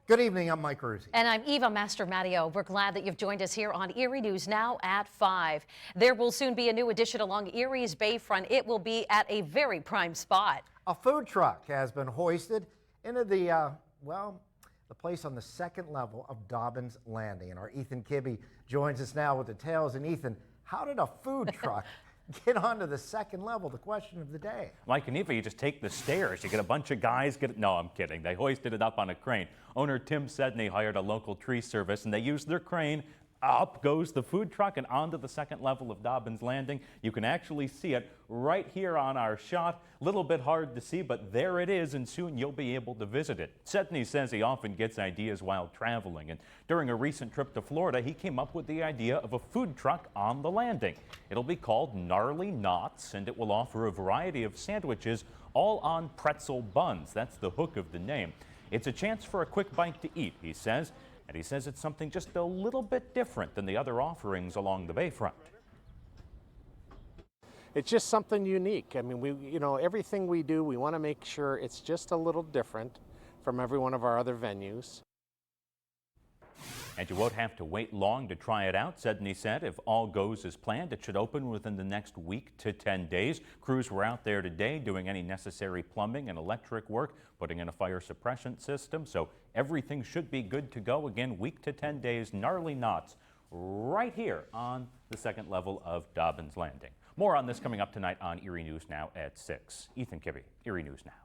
Good evening, I'm Mike Ruzzi. And I'm Eva Master-Matteo. We're glad that you've joined us here on Erie News Now at 5. There will soon be a new addition along Erie's Bayfront. It will be at a very prime spot. A food truck has been hoisted into the place on the second level of Dobbins Landing. And our Ethan Kibbe joins us now with details. And Ethan, how did a food truck get onto the second level? The question of the day. Mike and Eva, you just take the stairs. You get a bunch of guys no, I'm kidding. They hoisted it up on a crane. Owner Tim Sedney hired a local tree service and they used their crane. Up goes the food truck and onto the second level of Dobbins Landing. You can actually see it right here on our shot. A little bit hard to see, but there it is, and soon you'll be able to visit it. Sedney says he often gets ideas while traveling, and during a recent trip to Florida, he came up with the idea of a food truck on the landing. It'll be called Gnarly Knots, and it will offer a variety of sandwiches, all on pretzel buns. That's the hook of the name. It's a chance for a quick bite to eat, he says. And he says it's something just a little bit different than the other offerings along the Bayfront. It's just something unique. I mean, everything we do, we want to make sure it's just a little different from every one of our other venues. And you won't have to wait long to try it out, Sedney said. If all goes as planned, it should open within the next week to 10 days. Crews were out there today doing any necessary plumbing and electric work, putting in a fire suppression system. So everything should be good to go. Again, week to 10 days, Gnarly Knots, right here on the second level of Dobbins Landing. More on this coming up tonight on Erie News Now at 6. Ethan Kibbe, Erie News Now.